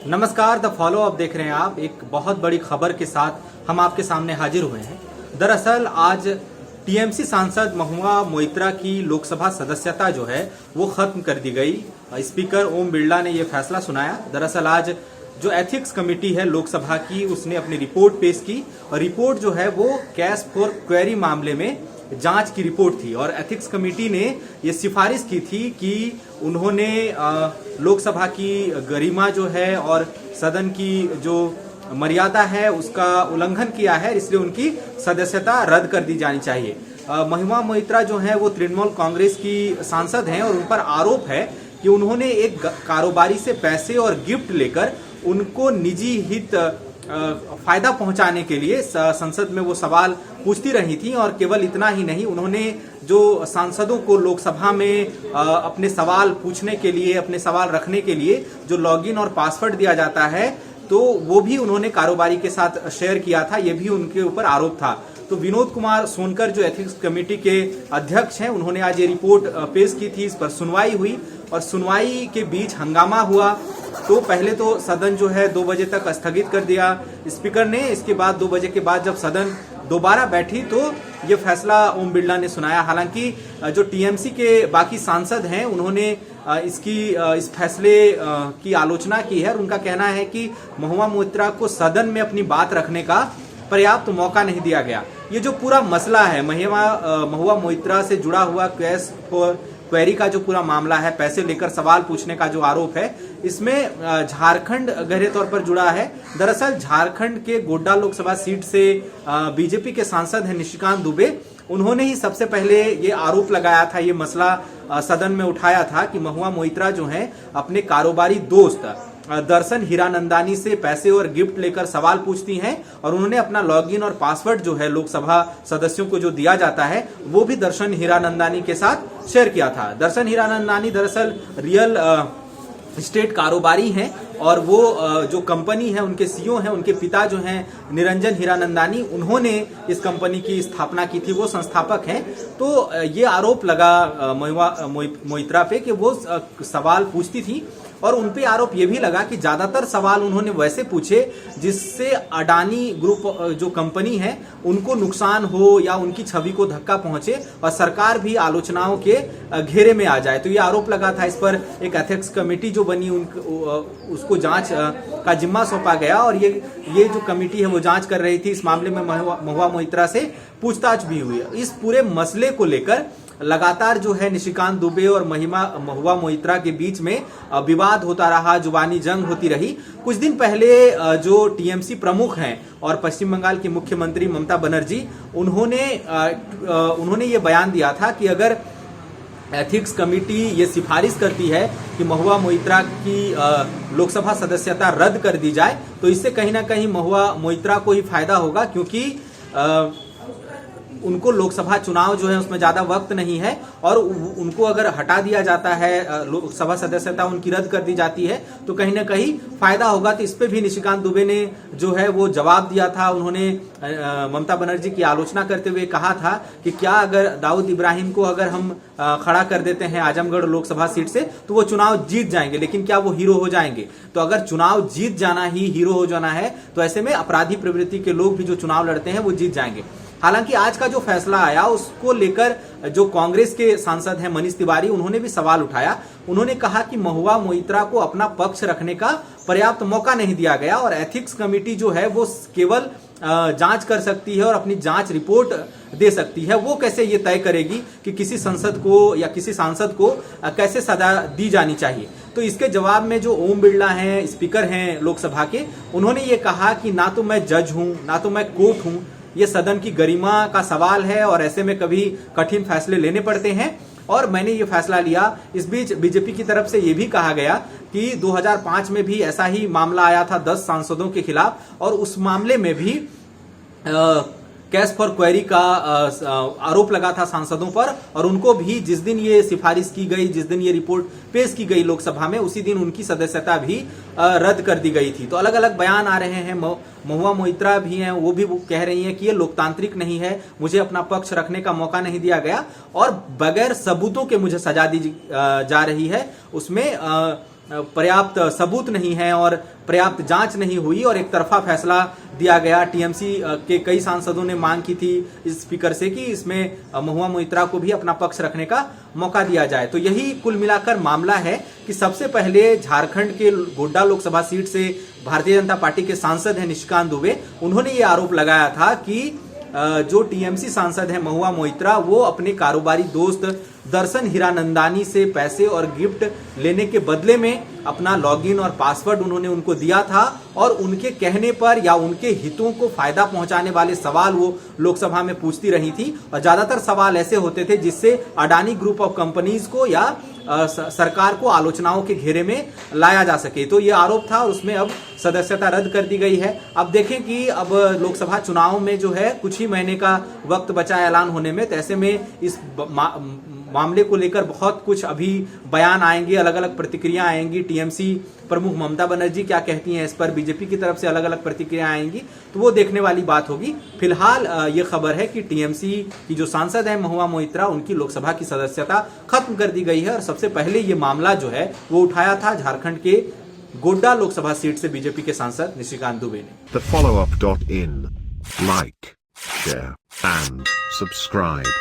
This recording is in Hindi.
नमस्कार, द फॉलो अप देख रहे हैं आप। एक बहुत बड़ी खबर के साथ हम आपके सामने हाजिर हुए हैं। दरअसल आज टीएमसी सांसद महुआ मोइत्रा की लोकसभा सदस्यता जो है वो खत्म कर दी गई। स्पीकर ओम बिरला ने ये फैसला सुनाया। दरअसल आज जो एथिक्स कमेटी है लोकसभा की, उसने अपनी रिपोर्ट पेश की और रिपोर्ट जो है वो कैश फॉर क्वेरी मामले में जांच की रिपोर्ट थी और एथिक्स कमेटी ने ये सिफारिश की थी कि उन्होंने लोकसभा की गरिमा जो है और सदन की जो मर्यादा है उसका उल्लंघन किया है, इसलिए उनकी सदस्यता रद्द कर दी जानी चाहिए। महुआ मोइत्रा जो है वो तृणमूल कांग्रेस की सांसद हैं और उन पर आरोप है कि उन्होंने एक कारोबारी से पैसे और गिफ्ट लेकर उनको निजी हित फायदा पहुंचाने के लिए संसद में वो सवाल पूछती रही थी। और केवल इतना ही नहीं, उन्होंने जो सांसदों को लोकसभा में अपने सवाल पूछने के लिए, अपने सवाल रखने के लिए जो लॉगिन और पासवर्ड दिया जाता है, तो वो भी उन्होंने कारोबारी के साथ शेयर किया था। ये भी उनके ऊपर आरोप था। तो विनोद कुमार सोनकर जो एथिक्स कमेटी के अध्यक्ष हैं, उन्होंने आज ये रिपोर्ट पेश की थी। इस पर सुनवाई हुई और सुनवाई के बीच हंगामा हुआ। तो पहले तो सदन जो है 2 बजे तक स्थगित कर दिया स्पीकर ने। इसके बाद 2 बजे के बाद जब सदन दोबारा बैठी तो ये फैसला ओम बिरला ने सुनाया। हालांकि जो टीएमसी के बाकी सांसद हैं उन्होंने इस फैसले की आलोचना की है और उनका कहना है कि महुआ मोइत्रा को सदन में अपनी बात रखने का पर्याप्त मौका नहीं दिया गया। ये जो पूरा मसला है महुआ मोइत्रा से जुड़ा हुआ कैश फॉर क्वेरी का जो पूरा मामला है, पैसे लेकर सवाल पूछने का जो आरोप है, इसमें झारखंड गहरे तौर पर जुड़ा है। दरअसल झारखंड के गोड्डा लोकसभा सीट से बीजेपी के सांसद हैं निशिकांत दुबे, उन्होंने ही सबसे पहले ये आरोप लगाया था, ये मसला सदन में उठाया था कि महुआ मोइत्रा जो है अपने कारोबारी दोस्त दर्शन हीरानंदानी से पैसे और गिफ्ट लेकर सवाल पूछती हैं और उन्होंने अपना लॉगिन और पासवर्ड जो है लोकसभा सदस्यों को जो दिया जाता है वो भी दर्शन हीरानंदानी के साथ शेयर किया था। दर्शन हीरानंदानी दरअसल रियल स्टेट कारोबारी हैं और वो जो कंपनी है उनके सीईओ हैं, उनके पिता जो हैं निरंजन हीरानंदानी, उन्होंने इस कंपनी की स्थापना की थी, वो संस्थापक हैं। तो ये आरोप लगा महुआ मोइत्रा पे कि वो सवाल पूछती थी और उनपे आरोप ये भी लगा कि ज्यादातर सवाल उन्होंने वैसे पूछे जिससे अडानी ग्रुप जो कंपनी है उनको नुकसान हो या उनकी छवि को धक्का पहुंचे और सरकार भी आलोचनाओं के घेरे में आ जाए। तो ये आरोप लगा था। इस पर एक एथिक्स कमेटी जो बनी उसको जांच का जिम्मा सौंपा गया और ये जो कमेटी है वो जांच कर रही थी। इस मामले में महुआ मोइत्रा से पूछताछ भी हुई। इस पूरे मसले को लेकर लगातार जो है निशिकांत दुबे और महुआ मोइत्रा के बीच में विवाद होता रहा, जुबानी जंग होती रही। कुछ दिन पहले जो टीएमसी प्रमुख हैं और पश्चिम बंगाल की मुख्यमंत्री ममता बनर्जी, उन्होंने ये बयान दिया था कि अगर एथिक्स कमेटी ये सिफारिश करती है कि महुआ मोइत्रा की लोकसभा सदस्यता रद्द कर दी जाए तो इससे कहीं ना कहीं महुआ मोइत्रा को ही फायदा होगा, क्योंकि उनको लोकसभा चुनाव जो है उसमें ज्यादा वक्त नहीं है और उनको अगर हटा दिया जाता है, लोकसभा सदस्यता उनकी रद्द कर दी जाती है तो कहीं ना कहीं फायदा होगा। तो इस पे भी निशिकांत दुबे ने जो है वो जवाब दिया था। उन्होंने ममता बनर्जी की आलोचना करते हुए कहा था कि क्या अगर दाऊद इब्राहिम को अगर हम खड़ा कर देते हैं आजमगढ़ लोकसभा सीट से तो वो चुनाव जीत जाएंगे, लेकिन क्या वो हीरो हो जाएंगे? तो अगर चुनाव जीत जाना ही हीरो हो जाना है तो ऐसे में अपराधी प्रवृत्ति के लोग भी जो चुनाव लड़ते हैं वो जीत जाएंगे। हालांकि आज का जो फैसला आया उसको लेकर जो कांग्रेस के सांसद हैं मनीष तिवारी, उन्होंने भी सवाल उठाया। उन्होंने कहा कि महुआ मोइत्रा को अपना पक्ष रखने का पर्याप्त मौका नहीं दिया गया और एथिक्स कमेटी जो है वो केवल जांच कर सकती है और अपनी जांच रिपोर्ट दे सकती है। वो कैसे ये तय करेगी कि किसी संसद को या किसी सांसद को कैसे सजा दी जानी चाहिए? तो इसके जवाब में जो ओम बिरला हैं, स्पीकर हैं लोकसभा के, उन्होंने ये कहा कि ना तो मैं जज हूं ना तो मैं कोर्ट हूं, ये सदन की गरिमा का सवाल है और ऐसे में कभी कठिन फैसले लेने पड़ते हैं और मैंने ये फैसला लिया। इस बीच बीजेपी की तरफ से ये भी कहा गया कि 2005 में भी ऐसा ही मामला आया था 10 सांसदों के खिलाफ और उस मामले में भी कैश फॉर क्वेरी का आरोप लगा था सांसदों पर और उनको भी जिस दिन ये सिफारिश की गई, जिस दिन ये रिपोर्ट पेश की गई लोकसभा में, उसी दिन उनकी सदस्यता भी रद्द कर दी गई थी। तो अलग अलग बयान आ रहे हैं। महुआ मोइत्रा भी हैं, वो भी कह रही हैं कि ये लोकतांत्रिक नहीं है, मुझे अपना पक्ष रखने का मौका नहीं दिया गया और बगैर सबूतों के मुझे सजा दी जा रही है। उसमें पर्याप्त सबूत नहीं है और पर्याप्त जांच नहीं हुई और एक तरफा फैसला दिया गया। टीएमसी के कई सांसदों ने मांग की थी इस स्पीकर से कि इसमें महुआ मोइत्रा को भी अपना पक्ष रखने का मौका दिया जाए। तो यही कुल मिलाकर मामला है कि सबसे पहले झारखंड के गोड्डा लोकसभा सीट से भारतीय जनता पार्टी के सांसद हैं निशिकांत दुबे, उन्होंने ये आरोप लगाया था कि जो टीएमसी सांसद है महुआ मोइत्रा वो अपने कारोबारी दोस्त दर्शन हीरानंदानी से पैसे और गिफ्ट लेने के बदले में अपना लॉगिन और पासवर्ड उन्होंने उनको दिया था और उनके कहने पर या उनके हितों को फायदा पहुंचाने वाले सवाल वो लोकसभा में पूछती रही थी और ज्यादातर सवाल ऐसे होते थे जिससे अडानी ग्रुप ऑफ कंपनीज को या सरकार को आलोचनाओं के घेरे में लाया जा सके। तो ये आरोप था और उसमें अब सदस्यता रद्द कर दी गई है। अब देखें कि अब लोकसभा चुनाव में जो है कुछ ही महीने का वक्त बचा ऐलान होने में, तो ऐसे में इस मामले को लेकर बहुत कुछ अभी बयान आएंगे, अलग अलग प्रतिक्रिया आएंगी। टीएमसी प्रमुख ममता बनर्जी क्या कहती हैं इस पर, बीजेपी की तरफ से अलग अलग प्रतिक्रिया आएंगी, तो वो देखने वाली बात होगी। फिलहाल ये खबर है कि टीएमसी की जो सांसद है महुआ मोइत्रा, उनकी लोकसभा की सदस्यता खत्म कर दी गई है और सबसे पहले ये मामला जो है वो उठाया था झारखंड के गोड्डा लोकसभा सीट से बीजेपी के सांसद निशिकांत दुबे ने। TheFollowUp.in, like, share and subscribe.